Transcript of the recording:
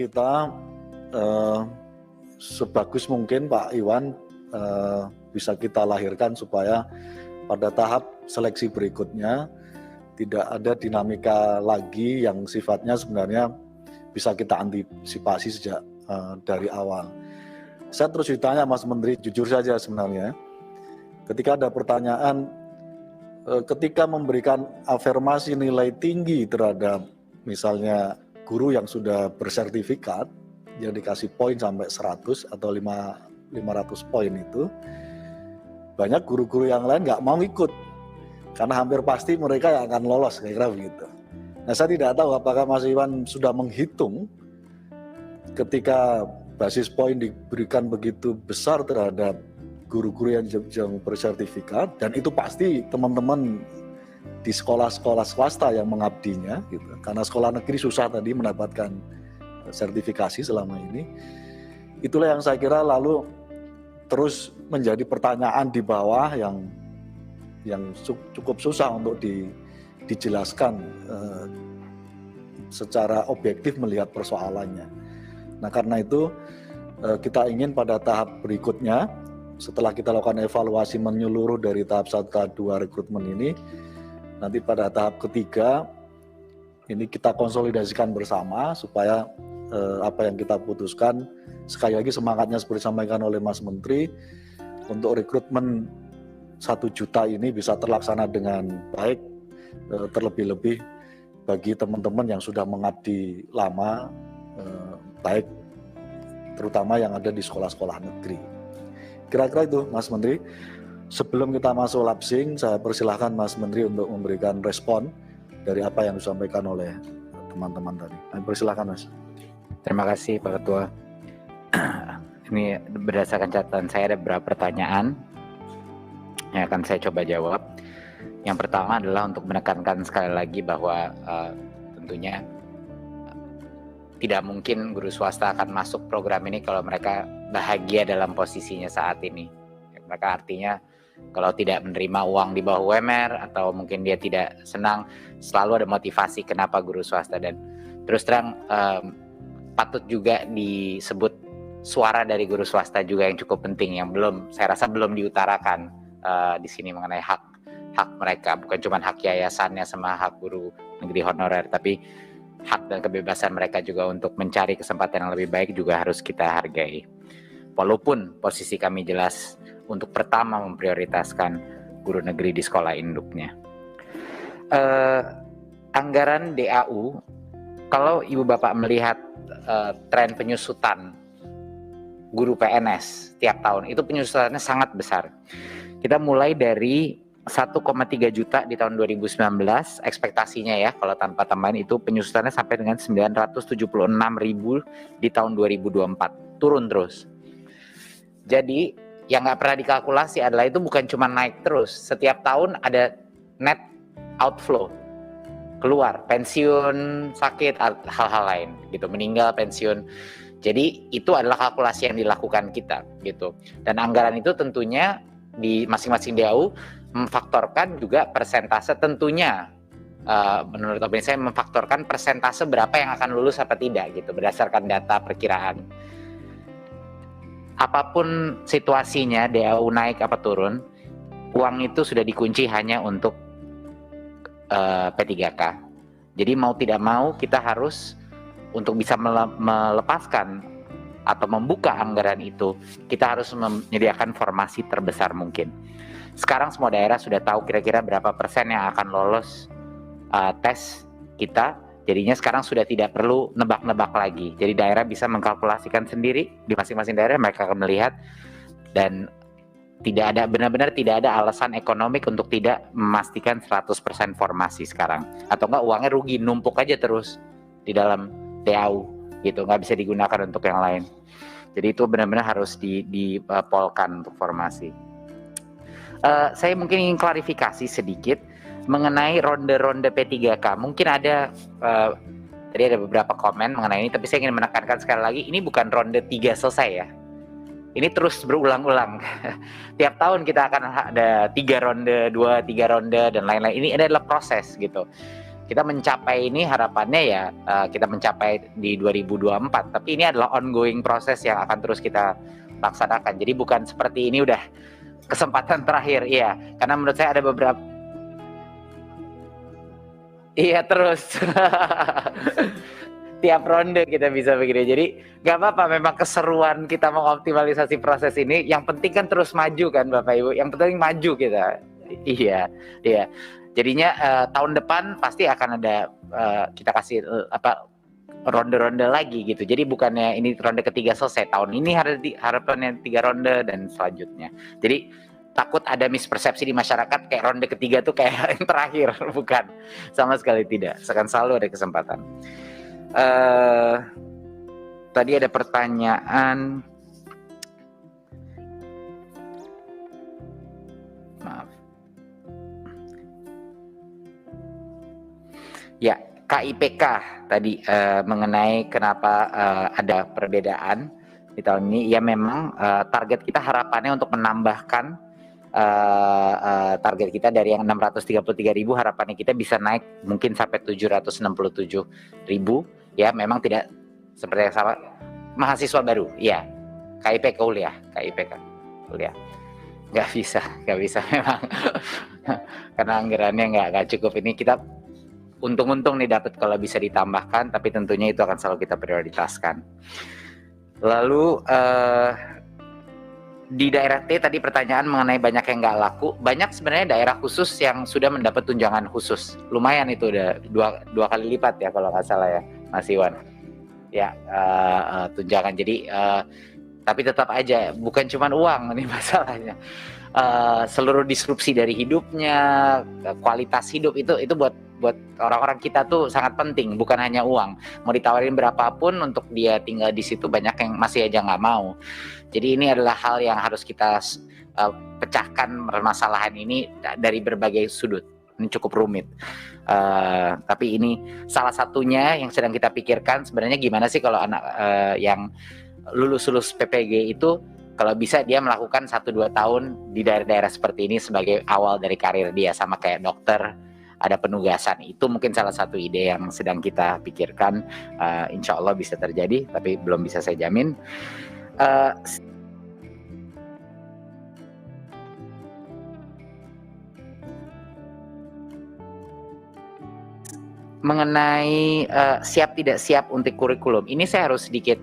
kita sebagus mungkin Pak Iwan bisa kita lahirkan supaya pada tahap seleksi berikutnya tidak ada dinamika lagi yang sifatnya sebenarnya bisa kita antisipasi sejak dari awal. Saya terus ditanya Mas Menteri, jujur saja sebenarnya, ketika ada pertanyaan, ketika memberikan afirmasi nilai tinggi terhadap misalnya guru yang sudah bersertifikat, yang dikasih poin sampai 100 atau 500 poin itu, banyak guru-guru yang lain nggak mau ikut, karena hampir pasti mereka yang akan lolos, kira-kira begitu. Nah, saya tidak tahu apakah Mas Iwan sudah menghitung ketika basis poin diberikan begitu besar terhadap guru-guru yang bersertifikat, dan itu pasti teman-teman di sekolah-sekolah swasta yang mengabdinya, gitu. Karena sekolah negeri susah tadi mendapatkan sertifikasi selama ini. Itulah yang saya kira lalu terus menjadi pertanyaan di bawah yang cukup susah untuk dijelaskan secara objektif melihat persoalannya. Nah, karena itu kita ingin pada tahap berikutnya, setelah kita lakukan evaluasi menyeluruh dari tahap 1, tahap 2 rekrutmen ini, nanti pada tahap ketiga ini kita konsolidasikan bersama supaya apa yang kita putuskan, sekali lagi semangatnya seperti disampaikan oleh Mas Menteri, untuk rekrutmen 1 juta ini bisa terlaksana dengan baik, terlebih-lebih bagi teman-teman yang sudah mengabdi lama, baik terutama yang ada di sekolah-sekolah negeri. Kira-kira itu Mas Menteri. Sebelum kita masuk lapsing, saya persilahkan Mas Menteri untuk memberikan respon dari apa yang disampaikan oleh teman-teman tadi. Persilahkan Mas. Terima kasih Pak Ketua. Ini berdasarkan catatan saya ada beberapa pertanyaan yang akan saya coba jawab. Yang pertama adalah untuk menekankan sekali lagi bahwa tentunya tidak mungkin guru swasta akan masuk program ini kalau mereka bahagia dalam posisinya saat ini. Mereka artinya kalau tidak menerima uang di bawah UMR atau mungkin dia tidak senang, selalu ada motivasi kenapa guru swasta. Dan terus terang patut juga disebut suara dari guru swasta juga yang cukup penting, yang saya rasa belum diutarakan di sini mengenai hak mereka, bukan cuma hak yayasannya sama hak guru negeri honorer, tapi hak dan kebebasan mereka juga untuk mencari kesempatan yang lebih baik juga harus kita hargai. Walaupun posisi kami jelas untuk pertama memprioritaskan guru negeri di sekolah induknya. Anggaran DAU, kalau Ibu Bapak melihat tren penyusutan guru PNS tiap tahun, itu penyusutannya sangat besar. Kita mulai dari 1,3 juta di tahun 2019, ekspektasinya ya kalau tanpa tambahan itu penyusutannya sampai dengan 976.000 di tahun 2024, turun terus. Jadi yang nggak pernah dikalkulasi adalah itu bukan cuma naik terus, setiap tahun ada net outflow, keluar, pensiun, sakit, hal-hal lain gitu, meninggal, pensiun. Jadi itu adalah kalkulasi yang dilakukan kita gitu. Dan anggaran itu tentunya di masing-masing DAU memfaktorkan juga persentase, tentunya menurut opini saya memfaktorkan persentase berapa yang akan lulus apa tidak gitu berdasarkan data perkiraan. Apapun situasinya, DAU naik apa turun, uang itu sudah dikunci hanya untuk P3K. Jadi mau tidak mau kita harus untuk bisa melepaskan atau membuka anggaran itu, kita harus menyediakan formasi terbesar mungkin. Sekarang semua daerah sudah tahu kira-kira berapa persen yang akan lolos tes kita. Jadinya sekarang sudah tidak perlu nebak-nebak lagi. Jadi daerah bisa mengkalkulasikan sendiri di masing-masing daerah, mereka akan melihat, dan tidak ada, benar-benar tidak ada alasan ekonomik untuk tidak memastikan 100% formasi sekarang. Atau enggak uangnya rugi, numpuk aja terus di dalam DAU gitu, nggak bisa digunakan untuk yang lain. Jadi itu benar-benar harus dipolkan untuk formasi. Saya mungkin ingin klarifikasi sedikit mengenai ronde-ronde P3K. Mungkin ada tadi ada beberapa komen mengenai ini, tapi saya ingin menekankan sekali lagi, ini bukan ronde 3 selesai ya. Ini terus berulang-ulang. Tiap tahun kita akan ada 3 ronde, 2, 3 ronde dan lain-lain. Ini adalah proses gitu. kita mencapai ini harapannya ya kita mencapai di 2024, tapi ini adalah ongoing proses yang akan terus kita laksanakan. Jadi bukan seperti ini udah kesempatan terakhir, iya, karena menurut saya ada beberapa, iya terus tiap ronde kita bisa begini. Jadi nggak apa-apa, memang keseruan kita mengoptimalisasi proses ini. Yang penting kan terus maju kan Bapak Ibu. Yang penting maju kita. Iya, iya. Jadinya tahun depan pasti akan ada kita kasih ronde-ronde lagi gitu. Jadi bukannya ini ronde ketiga selesai, tahun ini harapannya 3 ronde dan selanjutnya. Jadi takut ada mispersepsi di masyarakat kayak ronde ketiga tuh kayak yang terakhir, bukan, sama sekali tidak. Akan selalu ada kesempatan. Tadi ada pertanyaan, maaf ya, KIPK tadi mengenai kenapa ada perbedaan di tahun ini. Ya memang target kita harapannya untuk menambahkan target kita dari yang 633.000, harapannya kita bisa naik mungkin sampai 767.000. Ya memang tidak seperti yang sama mahasiswa baru, ya KIPK kuliah, nggak bisa memang karena anggarannya nggak cukup. Ini kita untung-untung nih dapat kalau bisa ditambahkan, tapi tentunya itu akan selalu kita prioritaskan. Lalu di daerah T tadi pertanyaan mengenai banyak yang nggak laku. Banyak sebenarnya daerah khusus yang sudah mendapat tunjangan khusus. Lumayan itu udah dua kali lipat ya kalau nggak salah ya Mas Iwan. Ya tunjangan. Jadi tapi tetap aja bukan cuma uang ini masalahnya. Seluruh disrupsi dari hidupnya, kualitas hidup itu buat orang-orang kita tuh sangat penting, bukan hanya uang. Mau ditawarin berapapun untuk dia tinggal di situ, banyak yang masih aja nggak mau. Jadi ini adalah hal yang harus kita pecahkan permasalahan ini dari berbagai sudut. Ini cukup rumit. Tapi ini salah satunya yang sedang kita pikirkan sebenarnya, gimana sih kalau anak yang lulus PPG itu kalau bisa dia melakukan 1-2 tahun di daerah-daerah seperti ini sebagai awal dari karir dia, sama kayak dokter ada penugasan. Itu mungkin salah satu ide yang sedang kita pikirkan. Insya Allah bisa terjadi, tapi belum bisa saya jamin. Mengenai siap tidak siap untuk kurikulum, ini saya harus sedikit